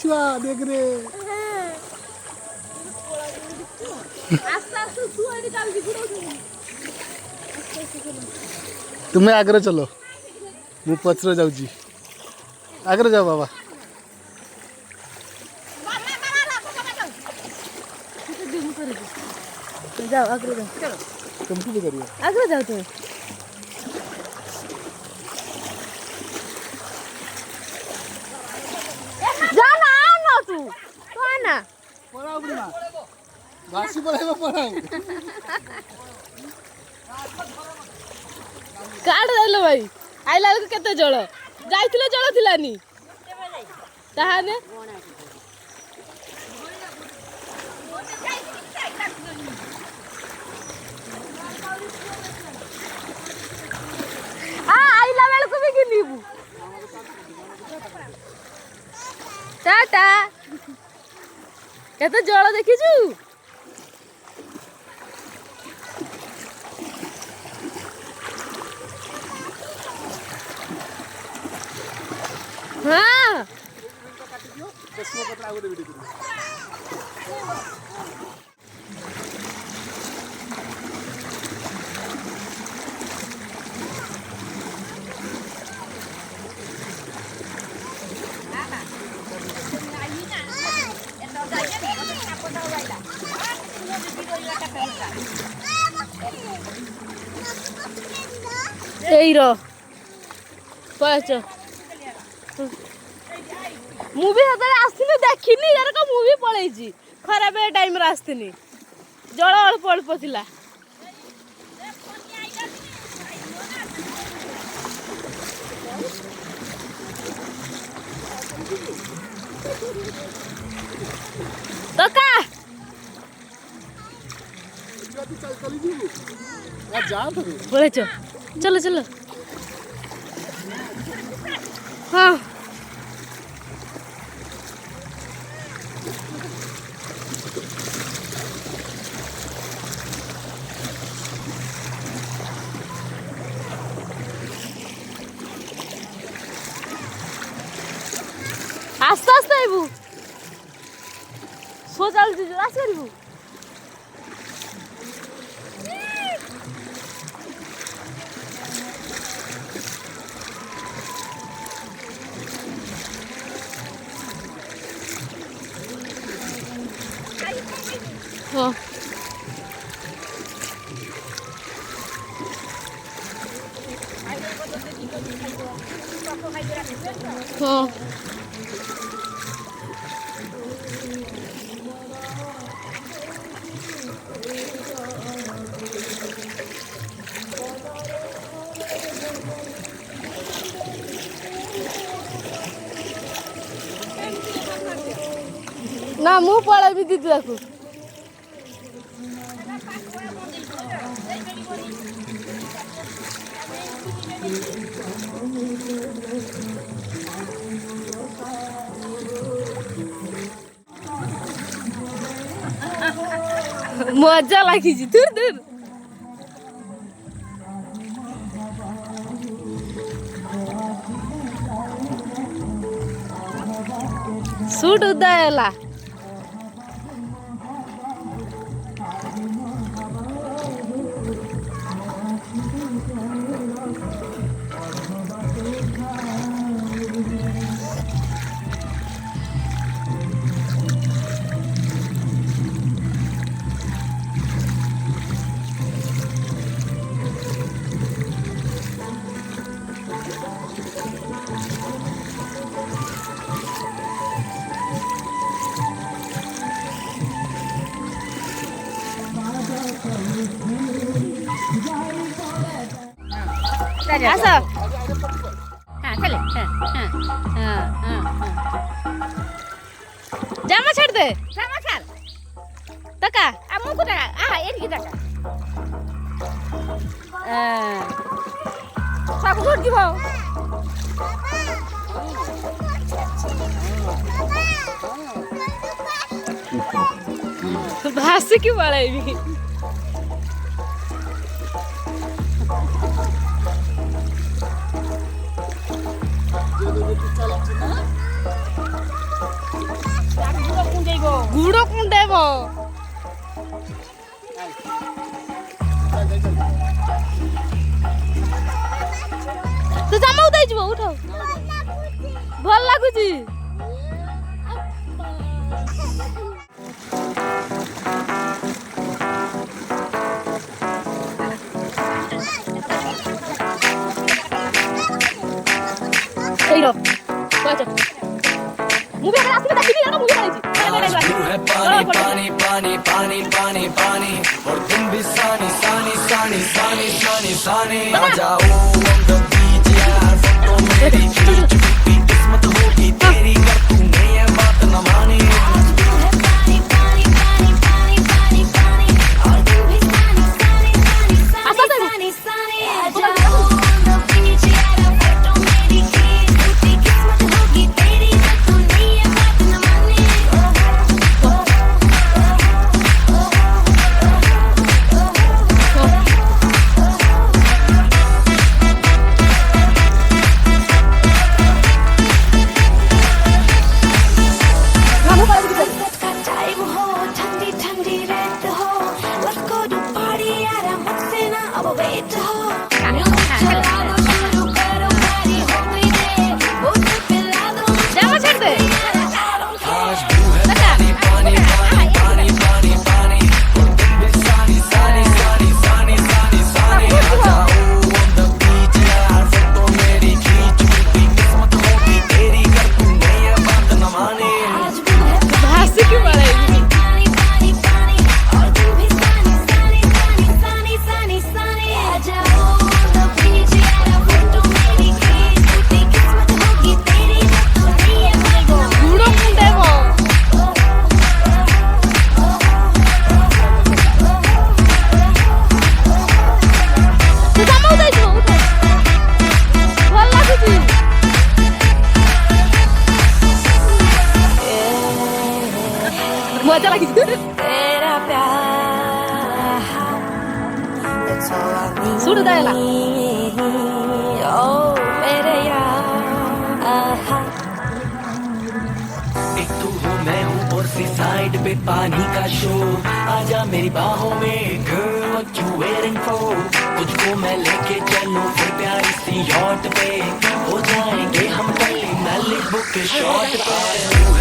छुआ देख रे तुम्हें आगे चलो मु पचर जाऊँ आगे जाओ बाबा जाओ आगे जाओ चलो तुम भी करिए आगे जाओ तुम जाना आओ ना तू तो आना पढ़ाओ बुढ़ा बासी पढ़ाई पढ़ाओ काट देलो भाई आइला को केते जळ जाइथिले जळ थिलानी ताहाने आ आइला बेल को भी गिनीबू टाटा केते जळ देखिछु हाँ पहुँच मुझे आसनी देखनी मुझे पलैची खराब टाइम आसनी जल अल्प अल्प थिला तो का बोले चलो चलो हाँ आस्ते आस्ते आइबू सो चलती आस करू हाँ हाँ ना मु पळाबी दीदी ताकू मजा लगी दूर दूर सूट उदायला आस हाँ चले जामा छाड़ दे जामा छाड़ तका आमु को तका आ एन की तका साकु छोड़ दिबो भास की पळाइबी ତୁ ଜାମାକୁ ଦେଇଯିବ ଉଠ ଭଲ ଲାଗୁଛି ଏଇର ମୁଁ ବି ଆସିଲେ ଦେଖିନି ଏଟା ମୁଁ ବି ପଳେଇଛି है पानी पानी पानी पानी पानी पानी और तुम भी सानी सानी सानी सानी सानी सानी आ जाओ on the beach यार फोटो मेरी खींच भी किस्मत होगी तेरी कर तूने ये बात न मानी मजा लगी सुन दायला एक तू हो मैं हूँ और सी साइड पे पानी का शो आजा मेरी बाहों में girl what you waiting for तुझको मैं लेके चलूं फिर प्यारी सी यॉट पे हो जाएंगे हम कल मैली बुक शॉट पे